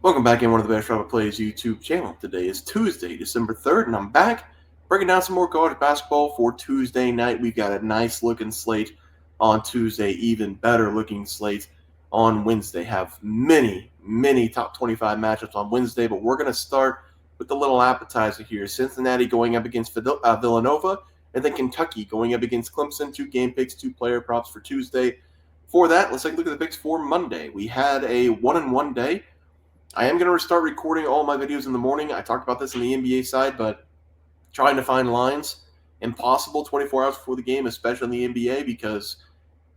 Welcome back in one of the Best Travel Plays YouTube channel. Today is Tuesday, December 3rd, and I'm back breaking down some more college basketball for Tuesday night. We've got a nice looking slate on Tuesday, even better looking slate on Wednesday. Have many top 25 matchups on Wednesday, but we're going to start with the little appetizer here. Cincinnati going up against Villanova, and then Kentucky going up against Clemson. 2 game picks, 2 player props for Tuesday. For that, let's take a look at the picks for Monday. We had a 1-1 day. I am going to start recording all my videos in the morning. I talked about this on the NBA side, but trying to find lines, impossible 24 hours before the game, especially in the NBA, because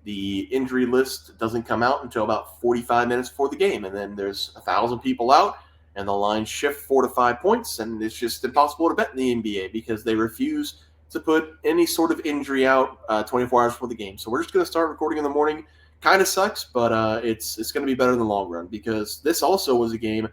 the injury list doesn't come out until about 45 minutes before the game. And then there's 1,000 people out, and the lines shift 4 to 5 points, and it's just impossible to bet in the NBA because they refuse to put any sort of injury out 24 hours before the game. So we're just going to start recording in the morning. Kind of sucks, but it's going to be better in the long run, because this also was a game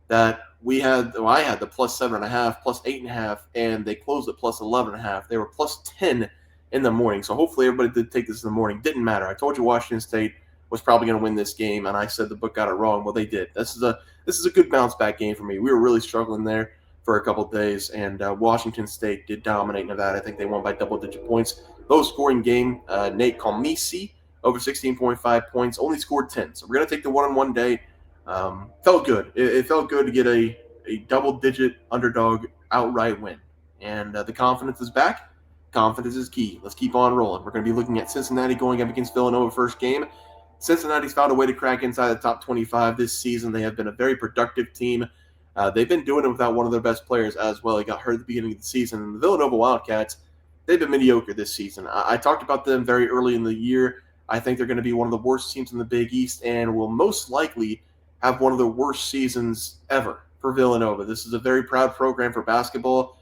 that I had the plus 7.5, plus 8.5, and they closed at plus 11.5. They were plus 10 in the morning, so hopefully everybody did take this in the morning. Didn't matter. I told you Washington State was probably going to win this game, and I said the book got it wrong. Well, they did. This is a good bounce back game for me. We were really struggling there for a couple of days, and Washington State did dominate Nevada. I think they won by double-digit points. Low scoring game. Nate Calmisi over 16.5 points, only scored 10. So we're going to take the 1-1 day. Felt good. It felt good to get a double-digit underdog outright win. And the confidence is back. Confidence is key. Let's keep on rolling. We're going to be looking at Cincinnati going up against Villanova first game. Cincinnati's found a way to crack inside the top 25 this season. They have been a very productive team. They've been doing it without one of their best players as well. He got hurt at the beginning of the season. And the Villanova Wildcats, they've been mediocre this season. I talked about them very early in the year. I think they're going to be one of the worst teams in the Big East and will most likely have one of the worst seasons ever for Villanova. This is a very proud program for basketball.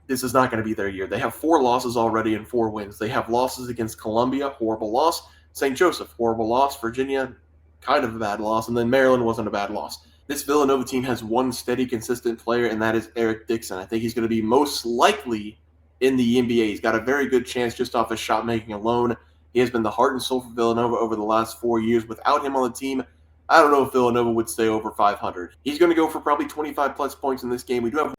This is not going to be their year. They have 4 losses already and 4 wins. They have losses against Columbia, horrible loss. St. Joseph, horrible loss. Virginia, kind of a bad loss. And then Maryland wasn't a bad loss. This Villanova team has one steady, consistent player, and that is Eric Dixon. I think he's going to be most likely in the NBA. He's got a very good chance just off his shot making alone. He has been the heart and soul for Villanova over the last 4 years. Without him on the team, I don't know if Villanova would stay over 500. He's going to go for probably 25-plus points in this game. We do have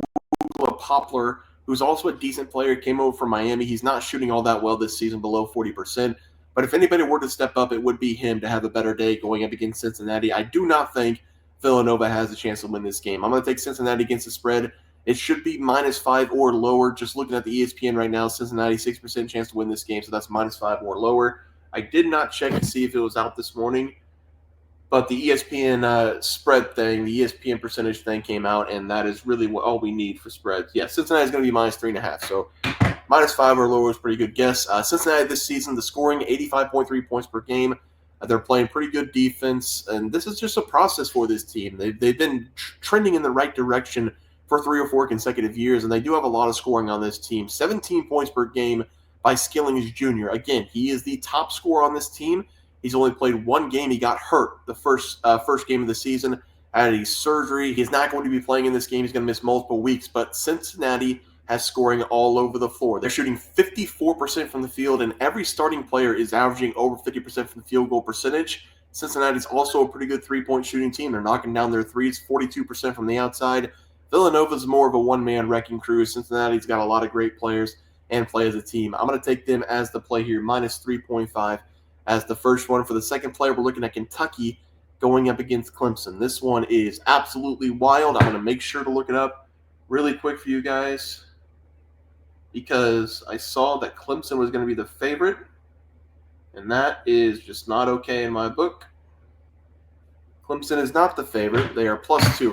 Poplar, who's also a decent player, came over from Miami. He's not shooting all that well this season, below 40%. But if anybody were to step up, it would be him to have a better day going up against Cincinnati. I do not think Villanova has a chance to win this game. I'm going to take Cincinnati against the spread. It should be -5 or lower. Just looking at the ESPN right now, Cincinnati 6% chance to win this game, so that's -5 or lower. I did not check to see if it was out this morning, but the ESPN spread thing, the ESPN percentage thing came out, and that is really all we need for spreads. Yeah, Cincinnati is going to be -3.5, so -5 or lower is a pretty good guess. Cincinnati this season, the scoring 85.3 points per game. They're playing pretty good defense, and this is just a process for this team. They've been trending in the right direction for 3 or 4 consecutive years, and they do have a lot of scoring on this team. 17 points per game by Skillings Jr. Again, he is the top scorer on this team. He's only played 1 game. He got hurt the first game of the season, had a surgery. He's not going to be playing in this game. He's going to miss multiple weeks, but Cincinnati has scoring all over the floor. They're shooting 54% from the field, and every starting player is averaging over 50% from the field goal percentage. Cincinnati's also a pretty good three-point shooting team. They're knocking down their threes, 42% from the outside. Villanova's more of a one-man wrecking crew. Cincinnati's got a lot of great players and play as a team. I'm going to take them as the play here, -3.5 as the first one. For the second play, we're looking at Kentucky going up against Clemson. This one is absolutely wild. I'm going to make sure to look it up really quick for you guys because I saw that Clemson was going to be the favorite, and that is just not okay in my book. Clemson is not the favorite. They are +2.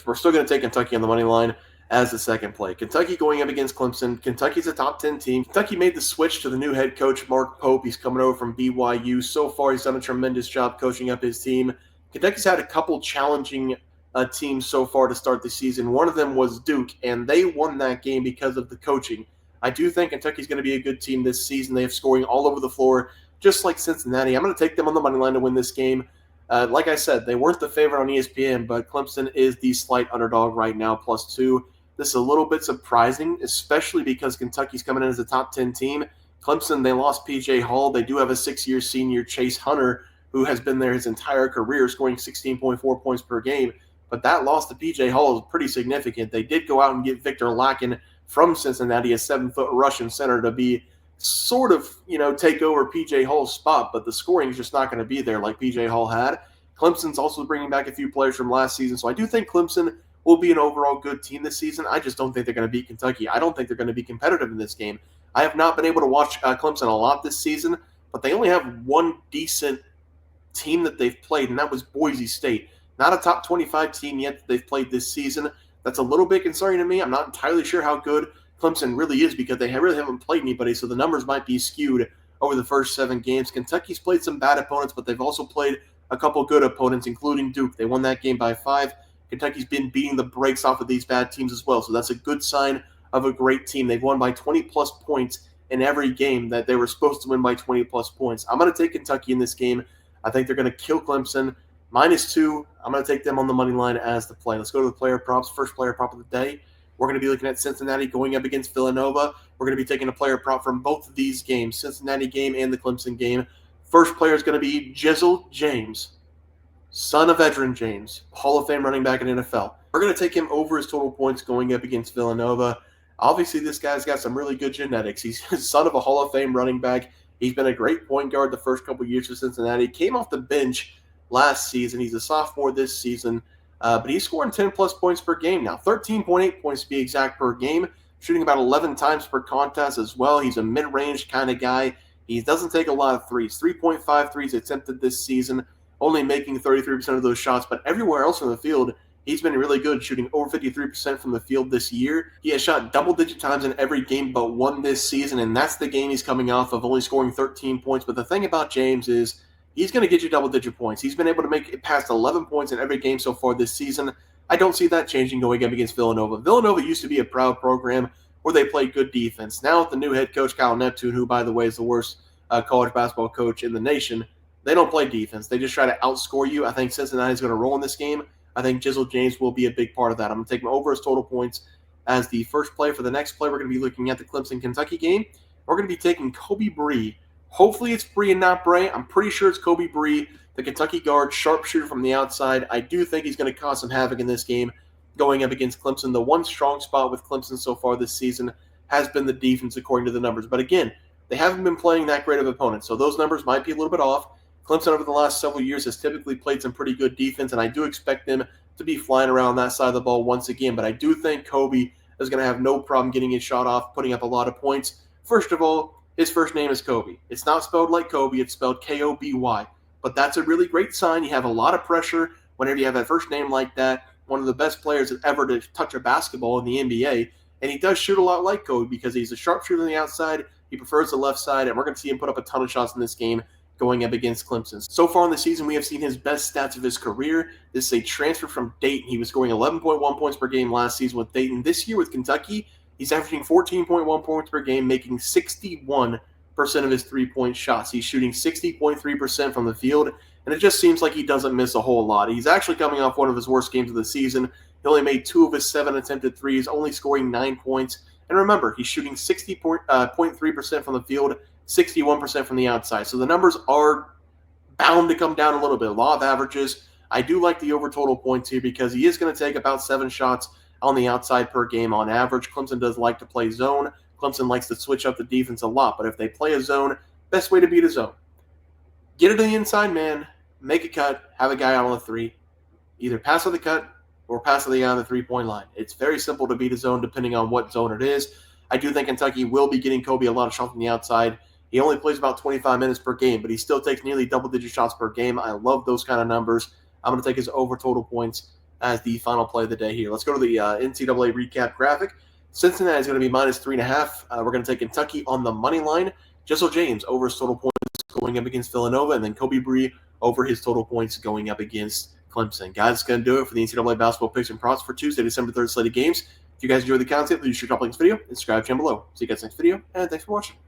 We're still going to take Kentucky on the money line as the second play. Kentucky going up against Clemson. Kentucky's a top 10 team. Kentucky made the switch to the new head coach, Mark Pope. He's coming over from BYU. So far, he's done a tremendous job coaching up his team. Kentucky's had a couple challenging teams so far to start the season. One of them was Duke, and they won that game because of the coaching. I do think Kentucky's going to be a good team this season. They have scoring all over the floor, just like Cincinnati. I'm going to take them on the money line to win this game. Like I said, they weren't the favorite on ESPN, but Clemson is the slight underdog right now, +2. This is a little bit surprising, especially because Kentucky's coming in as a top 10 team. Clemson, they lost P.J. Hall. They do have a 6-year senior, Chase Hunter, who has been there his entire career, scoring 16.4 points per game. But that loss to P.J. Hall is pretty significant. They did go out and get Victor Lakin from Cincinnati, a 7-foot Russian center, to be sort of, take over P.J. Hall's spot, but the scoring is just not going to be there like P.J. Hall had. Clemson's also bringing back a few players from last season, so I do think Clemson will be an overall good team this season. I just don't think they're going to beat Kentucky. I don't think they're going to be competitive in this game. I have not been able to watch Clemson a lot this season, but they only have one decent team that they've played, and that was Boise State. Not a top 25 team yet that they've played this season. That's a little bit concerning to me. I'm not entirely sure how good Clemson really is because they really haven't played anybody, so the numbers might be skewed over the first 7 games. Kentucky's played some bad opponents, but they've also played a couple good opponents, including Duke. They won that game by 5. Kentucky's been beating the brakes off of these bad teams as well, so that's a good sign of a great team. They've won by 20-plus points in every game that they were supposed to win by 20-plus points. I'm going to take Kentucky in this game. I think they're going to kill Clemson. -2, I'm going to take them on the money line as the play. Let's go to the player props. First player prop of the day. We're going to be looking at Cincinnati going up against Villanova. We're going to be taking a player prop from both of these games, Cincinnati game and the Clemson game. First player is going to be Jizzle James, son of Edgerrin James, Hall of Fame running back in NFL. We're going to take him over his total points going up against Villanova. Obviously, this guy's got some really good genetics. He's son of a Hall of Fame running back. He's been a great point guard the first couple years for Cincinnati. Came off the bench last season. He's a sophomore this season, but he's scoring 10-plus points per game now, 13.8 points to be exact per game, shooting about 11 times per contest as well. He's a mid-range kind of guy. He doesn't take a lot of threes, 3.5 threes attempted this season, only making 33% of those shots, but everywhere else on the field, he's been really good, shooting over 53% from the field this year. He has shot double-digit times in every game but one this season, and that's the game he's coming off of, only scoring 13 points. But the thing about James is he's going to get you double-digit points. He's been able to make it past 11 points in every game so far this season. I don't see that changing going up against Villanova. Villanova used to be a proud program where they played good defense. Now with the new head coach, Kyle Neptune, who, by the way, is the worst college basketball coach in the nation, they don't play defense. They just try to outscore you. I think Cincinnati's going to roll in this game. I think Jizzle James will be a big part of that. I'm going to take him over his total points as the first play. For the next play, we're going to be looking at the Clemson-Kentucky game. We're going to be taking Kobe Bree. Hopefully it's Bree and not Bray. I'm pretty sure it's Kobe Bree, the Kentucky guard, sharpshooter from the outside. I do think he's going to cause some havoc in this game going up against Clemson. The one strong spot with Clemson so far this season has been the defense, according to the numbers. But again, they haven't been playing that great of opponents, so those numbers might be a little bit off. Clemson over the last several years has typically played some pretty good defense, and I do expect them to be flying around that side of the ball once again. But I do think Kobe is going to have no problem getting his shot off, putting up a lot of points. First of all, his first name is Kobe. It's not spelled like Kobe. It's spelled K-O-B-Y. But that's a really great sign. You have a lot of pressure whenever you have that first name like that. One of the best players ever to touch a basketball in the NBA. And he does shoot a lot like Kobe because he's a sharpshooter on the outside. He prefers the left side, and we're going to see him put up a ton of shots in this game going up against Clemson. So far in the season, we have seen his best stats of his career. This is a transfer from Dayton. He was scoring 11.1 points per game last season with Dayton. This year with Kentucky, he's averaging 14.1 points per game, making 61% of his three-point shots. He's shooting 60.3% from the field, and it just seems like he doesn't miss a whole lot. He's actually coming off one of his worst games of the season. He only made 2 of his 7 attempted threes, only scoring 9 points. And remember, he's shooting 60.3% from the field, 61% from the outside. So the numbers are bound to come down a little bit. Law of averages. I do like the over total points here because he is going to take about 7 shots on the outside per game on average. Clemson does like to play zone. Clemson likes to switch up the defense a lot. But if they play a zone, best way to beat a zone. Get it to the inside man, make a cut, have a guy out on the 3. Either pass on the cut or pass to the guy on the 3-point line. It's very simple to beat a zone depending on what zone it is. I do think Kentucky will be getting Kobe a lot of shots on the outside. He only plays about 25 minutes per game, but he still takes nearly double-digit shots per game. I love those kind of numbers. I'm going to take his over total points as the final play of the day here. Let's go to the NCAA recap graphic. Cincinnati is going to be -3.5. We're going to take Kentucky on the money line. Jizzle James over his total points going up against Villanova, and then Kobe Bree over his total points going up against Clemson. Guys, that's going to do it for the NCAA basketball picks and props for Tuesday, December 3rd slated games. If you guys enjoyed the content, please drop a like this video and subscribe down below. See you guys next video, and thanks for watching.